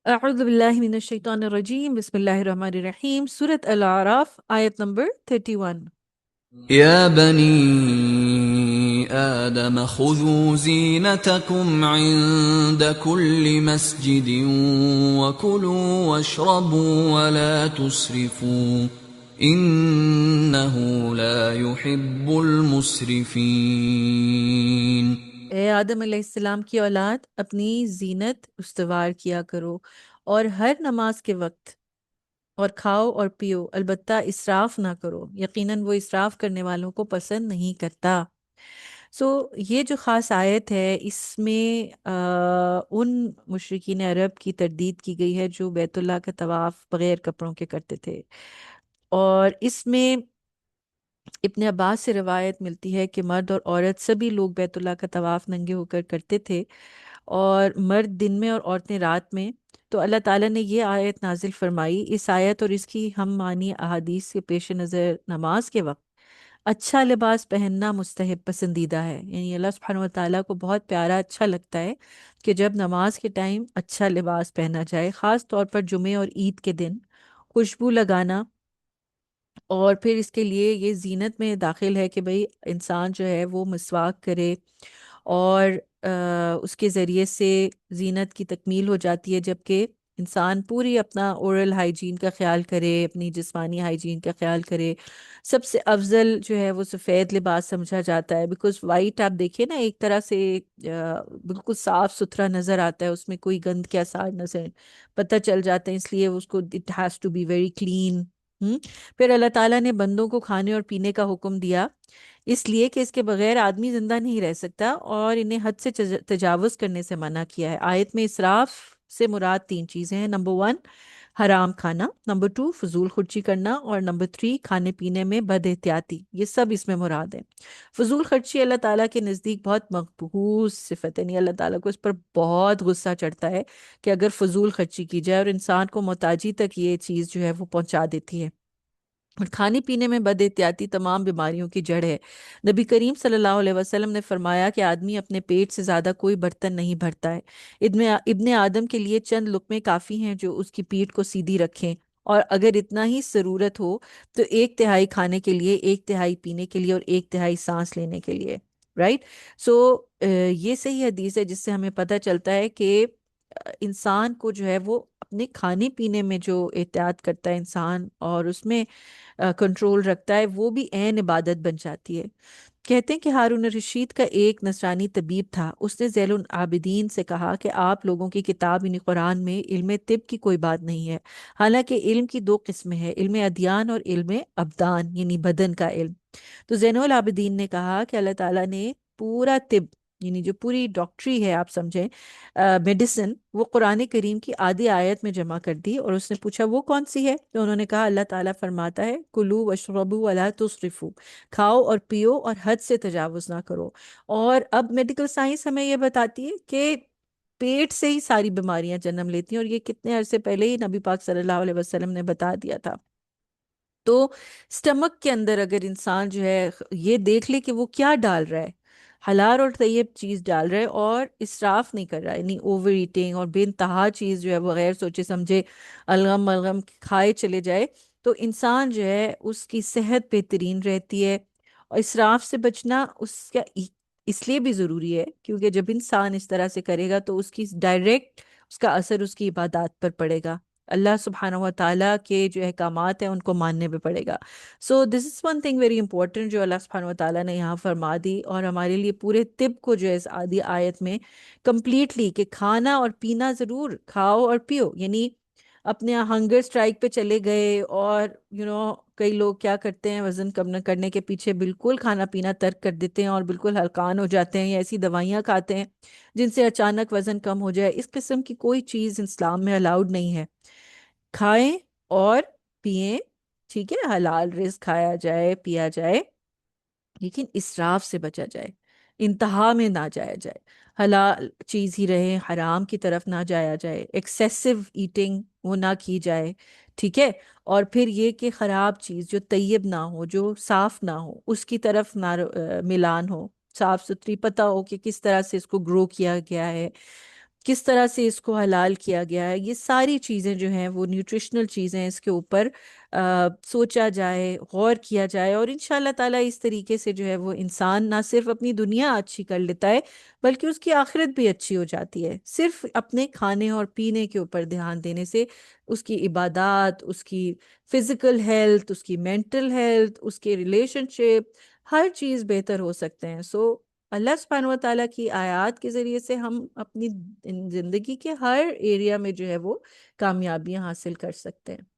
اعوذ باللہ من الشیطان الرجیم، بسم اللہ الرحمن الرحیم۔ سورۃ الاعراف، آیت نمبر 31۔ يا بني آدم خذوا زينتكم عند كل مسجد وكلوا واشربوا ولا تسرفوا إنه لا يحب المسرفين۔ اے آدم علیہ السلام کی اولاد، اپنی زینت استوار کیا کرو اور ہر نماز کے وقت اور کھاؤ اور پیو، البتہ اسراف نہ کرو، یقیناً وہ اسراف کرنے والوں کو پسند نہیں کرتا۔ یہ جو خاص آیت ہے، اس میں ان مشرکین عرب کی تردید کی گئی ہے جو بیت اللہ کا طواف بغیر کپڑوں کے کرتے تھے، اور اس میں ابن عباس سے روایت ملتی ہے کہ مرد اور عورت سبھی لوگ بیت اللہ کا طواف ننگے ہو کر کرتے تھے، اور مرد دن میں اور عورتیں رات میں۔ تو اللہ تعالیٰ نے یہ آیت نازل فرمائی۔ اس آیت اور اس کی ہم معنی احادیث کے پیش نظر نماز کے وقت اچھا لباس پہننا مستحب پسندیدہ ہے، یعنی اللہ سبحانہ و تعالیٰ کو بہت پیارا اچھا لگتا ہے کہ جب نماز کے ٹائم اچھا لباس پہنا جائے، خاص طور پر جمعے اور عید کے دن خوشبو لگانا، اور پھر اس کے لیے یہ زینت میں داخل ہے کہ بھئی انسان جو ہے وہ مسواک کرے، اور اس کے ذریعے سے زینت کی تکمیل ہو جاتی ہے، جبکہ انسان پوری اپنا اورل ہائیجین کا خیال کرے، اپنی جسمانی ہائیجین کا خیال کرے۔ سب سے افضل جو ہے وہ سفید لباس سمجھا جاتا ہے، بیکاز وائٹ آپ دیکھیں نا ایک طرح سے بالکل صاف ستھرا نظر آتا ہے، اس میں کوئی گند کے آثار نظر پتہ چل جاتے ہیں، اس لیے اس کو it has to be very clean. پھر اللہ تعالیٰ نے بندوں کو کھانے اور پینے کا حکم دیا، اس لیے کہ اس کے بغیر آدمی زندہ نہیں رہ سکتا، اور انہیں حد سے تجاوز کرنے سے منع کیا ہے۔ آیت میں اسراف سے مراد تین چیزیں ہیں: نمبر 1 حرام کھانا، نمبر 2 فضول خرچی کرنا، اور نمبر 3 کھانے پینے میں بد احتیاطی۔ یہ سب اس میں مراد ہے۔ فضول خرچی اللہ تعالیٰ کے نزدیک بہت مقبوض صفت ہے، یعنی اللہ تعالیٰ کو اس پر بہت غصہ چڑھتا ہے کہ اگر فضول خرچی کی جائے، اور انسان کو محتاجی تک یہ چیز جو ہے وہ پہنچا دیتی ہے۔ اور کھانے پینے میں بد احتیاطی تمام بیماریوں کی جڑ ہے۔ نبی کریم صلی اللہ علیہ وسلم نے فرمایا کہ آدمی اپنے پیٹ سے زیادہ کوئی برتن نہیں بھرتا ہے۔ ابن آدم کے لیے چند لقمے کافی ہیں جو اس کی پیٹھ کو سیدھی رکھیں، اور اگر اتنا ہی ضرورت ہو تو 1/3 کھانے کے لیے، 1/3 پینے کے لیے، اور 1/3 سانس لینے کے لیے، رائٹ؟ سو یہ صحیح حدیث ہے جس سے ہمیں پتہ چلتا ہے کہ انسان کو جو ہے وہ اپنے کھانے پینے میں جو احتیاط کرتا ہے انسان، اور اس میں کنٹرول رکھتا ہے، وہ بھی عین عبادت بن جاتی ہے۔ کہتے ہیں کہ ہارون الرشید کا ایک نصرانی طبیب تھا، اس نے ذیل العابدین سے کہا کہ آپ لوگوں کی کتاب یعنی قرآن میں علم طب کی کوئی بات نہیں ہے، حالانکہ علم کی دو قسمیں ہیں، علم ادیان اور علم ابدان یعنی بدن کا علم۔ تو زین العابدین نے کہا کہ اللہ تعالیٰ نے پورا طب، یعنی جو پوری ڈاکٹری ہے آپ سمجھیں، میڈیسن، وہ قرآن کریم کی آدھی آیت میں جمع کر دی، اور اس نے پوچھا وہ کون سی ہے؟ تو انہوں نے کہا اللہ تعالیٰ فرماتا ہے کلو وشربو ولا تسرفو، کھاؤ اور پیو اور حد سے تجاوز نہ کرو۔ اور اب میڈیکل سائنس ہمیں یہ بتاتی ہے کہ پیٹ سے ہی ساری بیماریاں جنم لیتی ہیں، اور یہ کتنے عرصے پہلے ہی نبی پاک صلی اللہ علیہ وسلم نے بتا دیا تھا۔ تو سٹمک کے اندر اگر انسان جو ہے یہ دیکھ لے کہ وہ کیا ڈال رہا ہے، حلال اور طیب چیز ڈال رہا ہے، اور اسراف نہیں کر رہا ہے، یعنی اوور ایٹنگ اور بے انتہا چیز جو ہے بغیر سوچے سمجھے الغم ملغم کھائے چلے جائے، تو انسان جو ہے اس کی صحت بہترین رہتی ہے۔ اور اسراف سے بچنا اس لیے بھی ضروری ہے کیونکہ جب انسان اس طرح سے کرے گا تو اس کی ڈائریکٹ اس کا اثر اس کی عبادات پر پڑے گا، اللہ سبحانہ و تعالیٰ کے جو احکامات ہیں ان کو ماننے پہ پڑے گا۔ So this is one thing very important جو اللہ سبحانہ و تعالیٰ نے یہاں فرما دی، اور ہمارے لیے پورے طب کو جو ہے اس آدھی آیت میں کمپلیٹلی کہ کھانا اور پینا ضرور کھاؤ اور پیو، یعنی اپنے ہنگر اسٹرائک پہ چلے گئے، اور کئی لوگ کیا کرتے ہیں وزن کم نہ کرنے کے پیچھے بالکل کھانا پینا ترک کر دیتے ہیں اور بالکل ہلکان ہو جاتے ہیں، یا ایسی دوائیاں کھاتے ہیں جن سے اچانک وزن کم ہو جائے۔ اس قسم کی کوئی چیز اسلام میں الاؤڈ نہیں ہے۔ کھائیں اور پئیں، ٹھیک ہے، حلال رزق کھایا جائے پیا جائے، لیکن اسراف سے بچا جائے، انتہا میں نہ جایا جائے، حلال چیز ہی رہے، حرام کی طرف نہ جایا جائے، ایکسیسو ایٹنگ وہ نہ کی جائے، ٹھیک ہے۔ اور پھر یہ کہ خراب چیز جو طیب نہ ہو، جو صاف نہ ہو، اس کی طرف نہ ملان ہو، صاف ستھری پتہ ہو کہ کس طرح سے اس کو گرو کیا گیا ہے، کس طرح سے اس کو حلال کیا گیا ہے، یہ ساری چیزیں جو ہیں وہ نیوٹریشنل چیزیں، اس کے اوپر سوچا جائے، غور کیا جائے، اور ان شاء اللہ تعالیٰ اس طریقے سے جو ہے وہ انسان نہ صرف اپنی دنیا اچھی کر لیتا ہے بلکہ اس کی آخرت بھی اچھی ہو جاتی ہے، صرف اپنے کھانے اور پینے کے اوپر دھیان دینے سے اس کی عبادات، اس کی فزیکل ہیلتھ، اس کی مینٹل ہیلتھ، اس کے ریلیشن شپ، ہر چیز بہتر ہو سکتے ہیں۔ اللہ سبحانہ و تعالیٰ کی آیات کے ذریعے سے ہم اپنی زندگی کے ہر ایریا میں جو ہے وہ کامیابیاں حاصل کر سکتے ہیں۔